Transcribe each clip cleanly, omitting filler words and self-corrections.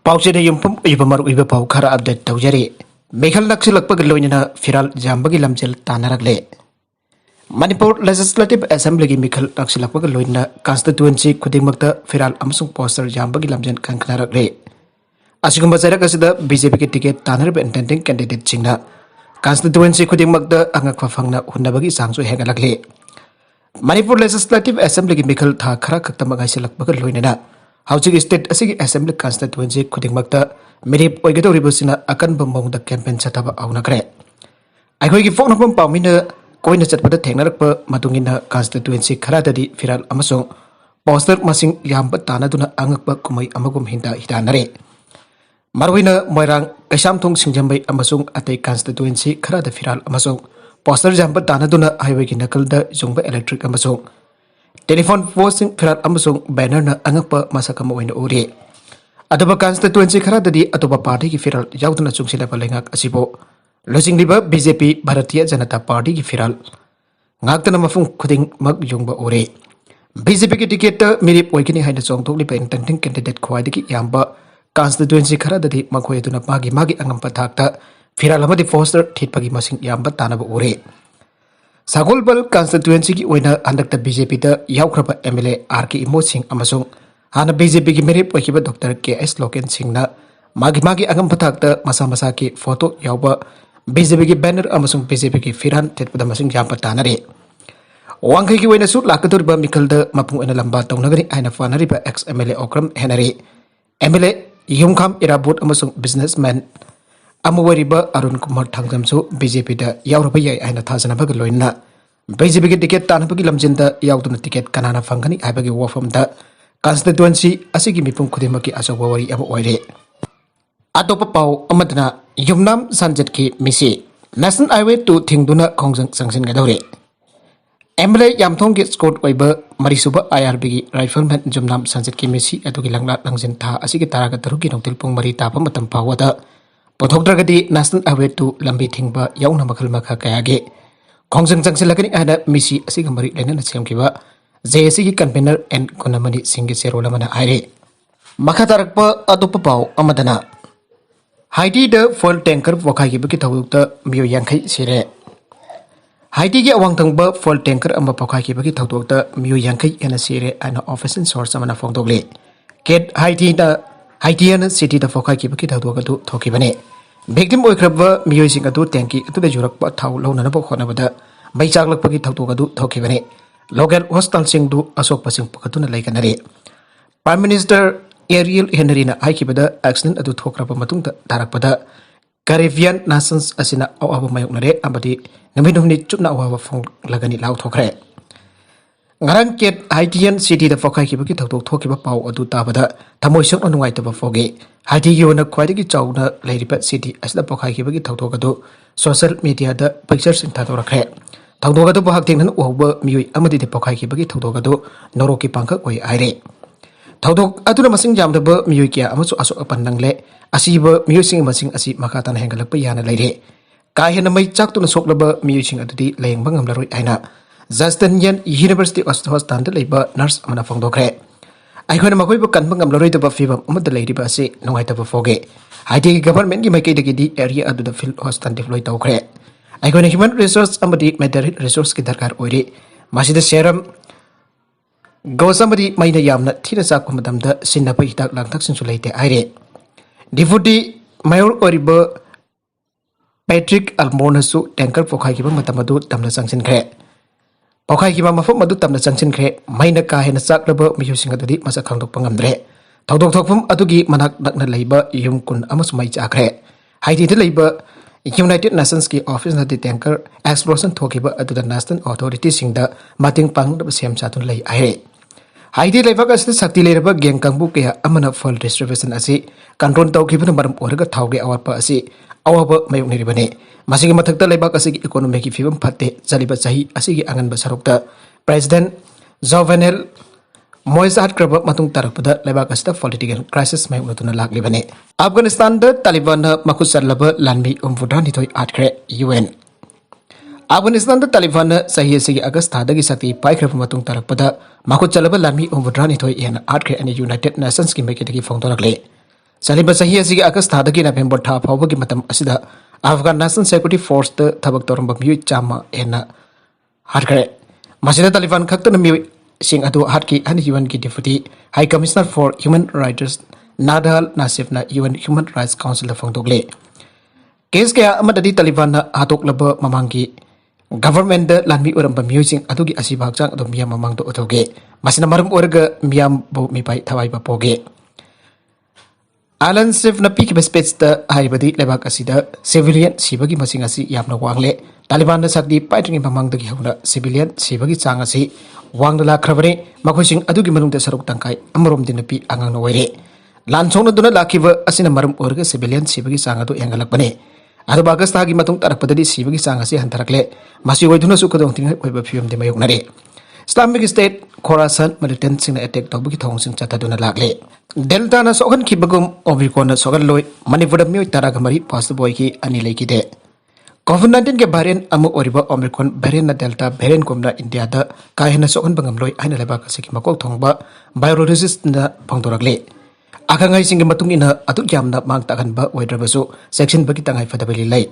पाउचेद युमपुम इबमर इब पाउ खरा अपडेट तौजरी मेखल नक्सलकपग लोइना फिराल जाम्बगी लमचेल तानरगले मणिपुर लेजिस्लेटिव असेंबली की मिखल नक्सलकपग लोइना कॉन्स्टिट्यूएंसी खुदिंगमक्ता फिराल अमसुंग पोस्टर जाम्बगी लमजेन खनखनारगले असिगुम्बा जरक असिदा बीजेपी के टिकेट तानरब इंटेंडिंग कैंडिडेट सिंगना कॉन्स्टिट्यूएंसी खुदिंगमक्ता अंगक फंगना हुन्नबगी सांगसु हेगलगले मणिपुर लेजिस्लेटिव असेंबली की मिखल था खरा खक्तमगाइसलकपग लोइना हाउसिंग स्टेट असिगी असेंबली कॉन्स्टिट्यूएंसी खुदिंगमक्ता मिरिप ओइगदौरिबसिना अकनब मौंगदा कैंपेन चथाबा आउनखरे अखोइगी फोकनफम पाउमिना कोइना चटपदा थेंगनरप मतुंगिना कॉन्स्टिट्यूएंसी खराददी फिराल अमसुंग पोस्टर मसिंग याम्ब तानादुना अंगकप कुमई अमगुम हिंदा हिदानरे मरविना मोइरांग कैसामथोंग सिंजंबै अमसुंग अतै कॉन्स्टिट्यूएंसी खरादा फिराल अमसुंग पोस्टर जाम्ब तानादुना हाईवेगी नकलदा जुंग इलेक्ट्रिक अमसुंग टेलीफोन पोस्टिंग फिराल अमसुंग बैनर न अंगप मसकम ओइन उरे अदब कॉन्स्टिट्यूएंसी खराददी अतोब पार्टी की फिराल याउदना चुंगसिलप लेंगाक असिबो लोजिंगलिबा बीजेपी भारतीय जनता पार्टी की फिराल ngakna mafung khuding mak yongba ore BJP की टिकेट मिरिप ओइकनी हाइना चोंगथोकलिबा इंटेंडिंग कैंडिडेट खोइदगी याम्बा कॉन्स्टिट्यूएंसी खराददी मखोयदुना मागी मागी अंगम पथाकता फिराल अमदि पोस्टर थिटपगी मसिंग याम्बा तानब उरे सागोलबल कॉन्स्टिट्यूएंसी की ओइना हंदकता बीजेपी दा याउखरबा एमएलए आर के इमो सिंह अमसुंग हाना बीजेपी की मिरिप ओइकिबा डॉक्टर के एस लोकेन सिंहना मागी मागी अंगम पथाकता मसा मसा की फोटो याउबा बीजेपी की बैनर अमसुंग बीजेपी की फिरान थेटपदा मसिंग याम्बा तानरे वांगखै की ओइना सु लाकदोरिबा मिखलदा मपुंग ओइना लंबा तौनगनि आइना फानरिबा ex MLA Okram Henry MLA Yumkham Erabot अमसुंग बिजनेसमैन अमुवरिबा अरुण कुमार थांगजमसु बीजेपी दा याउरबा याय आइना थाजनबग लोइना बीजेपी की टिकेट तानबगी लमजिंदा याउदुना टिकेट कनाना फंगनी आइबगी वफमदा कॉन्स्टिट्यूएंसी असिगी मिपुंग खुदिमकी अचौबा वरी अमा ओइरे अतोप पाउ अमदना युमनाम संजत की मिसी नेशनल हाईवे टू थिंगदुना खोंगजंग चंगसिलक्कादौरी एमएलए यामथोंग के स्कोट ओइबा मरीसुबा आईआरबी की राइफलमैन जुमनाम संजत की मिसी अदुगी लंगला लंगजिन था असिगी तारागा तरुगी नोंतिल पुंग मरी तापा मतम फावदा पोथोक्द्रगदी नेशनल हाईवे टू लंबी थिंगबा याउना मखल मखा कयागे खोंगजंग चंगसिलक्कनी आना मिसी असिगी मरी लेनना सेमकिबा जेएसी की कन्वेनर एन कोनमनी सिंह सेरोलमना आइरे मखा तारकपा अतोप पाउ अमदना हाइटी द फॉल टैंकर वखाइबकी थौदुक्ता मियो यांखै सिरे हाइटी की अवांगथंगबा फॉल टैंकर अमा पखाइबकी थौदुक्ता मियो यांखै एना सिरे आना ऑफिशियल सोर्स अमना फोंदोगले केट हाइटियन सिटी द फोखाइबकी थौदुकदु थोकिबने victim oikraba miyoising adu tanki atuda jurakpa thau launana ba khonabada mai chaklakpagi thautukadu thokibane local hostel singdu asokpa sing pakatuna laikanare prime minister Ariel Henry na aikibada accident adu thokraba matungda darakpada Caribbean nations asina awaba mayoknare amadi namidumni chupna awaba phong lagani lau thokre ngarang ket Haitian city da fokai kibaki thoktok thokiba pau adu tabada thamoisok onungai taba foge Haiti yona khwaidagi chawna leiriba city asda fokai kibagi thoktok adu social media da pictures in thadora khe thoktok adu bahak thingnan uhoba miyoi amadi de fokai kibagi thoktok adu noroki pangka oi aire thoktok aduna masing jamdaba miyoi kya amasu aso apan nangle asiba miyoi sing masing asi makatan hengalakpa yana leire ka hena mai chaktuna soklaba miyoi sing adudi lengba ngamlaroi aina Justin Yan University Hospital da leiba nurse amana fongdokre aihona makoi bu kanbang amloroi da fibam amada leiriba ase nongai da foge Haiti government gi makai dagi di area adu da field hospital deploy tawkre aihona human resource amadi material resource ki darkar oire masida serum gosamadi maina yamna thina sakku madam da sinna pai tak langthak sin sulaite aire deputy mayor oriba Patrick Almonasu tanker pokhai ki matamadu tamna sangsin kre Pokai ki mafam madu tamna changsin kre maina ka hena saklaba miyusing adudi masa khangdok pangamdre thodok thokfam adugi manak nakna leiba yum kun amas mai chakre Haiti de leiba United Nations ki office na de tanker explosion thokiba aduda national authority singda mating pang da sem chatun lei aire Haiti leiba ka sta sakti leiraba geng kangbu ke amana full distribution asi control tawkibna maram oraga thauge awapa asi awaba mayuk niribane masigi mathakta leibak asigi economic ki fibam phatte chaliba chahi asigi angan basarokta president Jovenel Moise Hatkraba matung tarakpada leibak asta political crisis mai unatuna laklibane Afghanistan da Taliban na makusarlaba lanmi umvudani thoi atkre UN Afghanistan da Taliban na sahi asigi August thadagi sakti paikraba matung tarakpada makuchalaba lanmi umvudani thoi en atkre ani United Nations ki mekitagi phongdorakle Saliba sahi asigi August thadagi November tha phawbagi matam asida Afghan National Security Force ta thabak toramba miui chama ena harkare masida Taliban khaktana miui sing adu harki an UN ki deputy high commissioner for human rights Nadal Nasif na UN Human Rights Council da phangdogle case kaya amadadi Taliban na hatok laba mamangi government da lanmi uramba miui adugi asibak chang adu miyam mamang do othoge masina marum orga miyam bo mi pai thawai ba poge Alan Sif na piki space da haibadi lebak asida civilian sibagi masing asi yamna wangle Taliban na sakdi paitring mamang dagi hauna civilian sibagi chang asi wang la khrabare makhosing adugi manung da saruk tangkai amarom din pi angang no were lan chongna duna lakiba asina marum orga civilian sibagi chang adu engalak bane adu bagas tagi matung tarakpadadi sibagi chang asi hantarakle masi oiduna su kodong ting oiba fium de mayok nare Islamic State Khorasan militant sing attack tawbagi thong sing chataduna lakle Delta na sokan kibagum Omicron na sokan loy Manipur mi taragamari past boy ki ani leki de COVID-19 ke variant amu oriba Omicron variant na Delta variant komna India da kahina sokan bangam loy aina leba ka siki makok thongba bioresist na phangdorakle akangai sing matung ina atu jamna mang takan ba oidrabasu section bagi tangai fadabali lai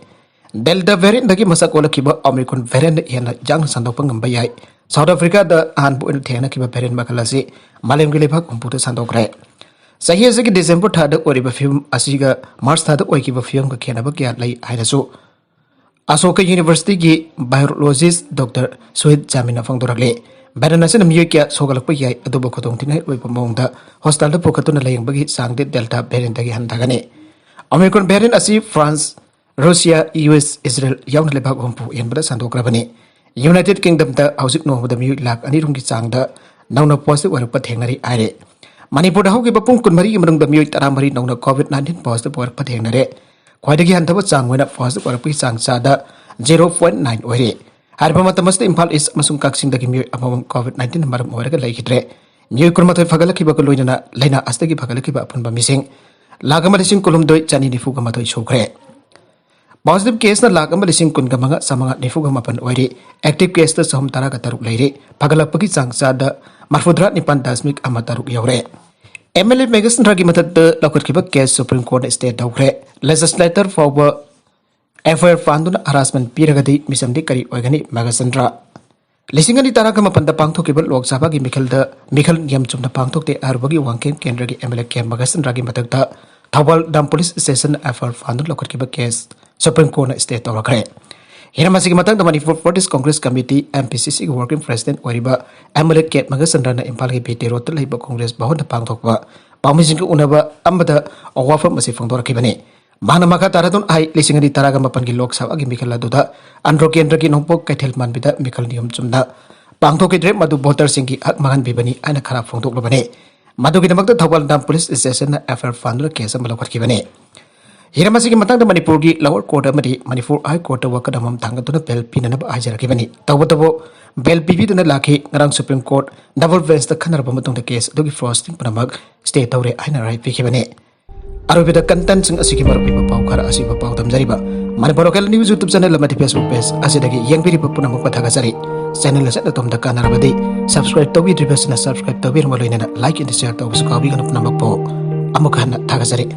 Delta variant dagi masakola kiba Omicron variant yana jang sandopang ngambay South Africa da hanbu in thena kiba variant makalasi malem gileba komputer sandokre Sahi asigi December thada oriba film asiga March thada oikiba film ka khenaba kya lai hainasu Asoka University ki biologist Dr. Suhid Jamina phangdorakle Baranasi na miyo kya sogalakpa yai adobo khotong tingai oiba mongda hostel da pokatuna layang bagi sangde Delta variant dagi handagane Omicron variant asi France Russia US Israel yawn lebak hompu yenbada sandokrabane United Kingdom da hausik no da miyo lak anirung ki sangda nauna positive warpa thengnari aire Manipur da hoki bapung kun mari imrung da mioi taramari nauna COVID-19 positive warpa thengnare khwaidagi hantaba chang wena positive warpa chang sada 0.9 oire harba matamasta Imphal East amasung kaksing dagi mioi amam COVID-19 maram oiraga laikidre mioi kurmathoi fagalaki ba ko loinana laina astagi fagalaki ba apunba mising lagama lising kolomdoi chani nifu ga mathoi chokre Positive case na lagama lising kun ga manga samanga nifu ga mapan oire active case ta sahum tara ga taruk leire fagalapagi chang sada Marfudra Nipan Dasmik Amataruk Yaure. MLA Megasan Ragi Matad Lokakiba case Supreme Court State Daukre. Legislator for FIR Fanduna harassment Piragadi Misamdi Kari Ogani Megasandra. Lisingani Tarakama Panda Pangto Kibel Lok Sabagi Mikal Yam Chumna Pangtok de Arbagi Wankin Kendragi MLA Kem Megasan Ragi Matagda Tawal Dam Police Station FIR Fandun Lokakiba case Supreme Court State Daukre. Hiramasigi matang the Manipur Fortis Congress Committee MPCC Working President Wariba Amulet Ket Magasandana Impal PT Rotal Hiba Congress Bahon the Pangtokba Pamising Unaba Ambada or Wafa Masifangdora Kibane Manamaka Taradon I listening the Taragama Pangi Lok Savagi Mikala Duda Androki and Draki Nompo Ketelman Bida Mikal Nium Chumda Pangtoki Drep Madu Botar Singi Atmahan Bibani and a Karab Fongtokabane Maduki the Tawal Dam Police Station FR Fandra Case Malaka Kibane Hiramasigi matang the Manipur gi lower court amadi Manipur High Court wakadamam thangatuna bel pinanaba hajarakibani tawatabo bel bibiduna lakhi ngarang Supreme Court double bench the khanarba matung the case dogi frosting panamag stay tawre aina right pikibani arubida content sing asigi marubi pau khara asiba pau damjariba Manipur local news YouTube channel amadi Facebook page asidagi yangpiri punamuk pathagasari channel sa tom da kanarabadi subscribe tawi dribasna subscribe tawi maloinena like and share tawi sukabi kanap namak po amukhan thagazari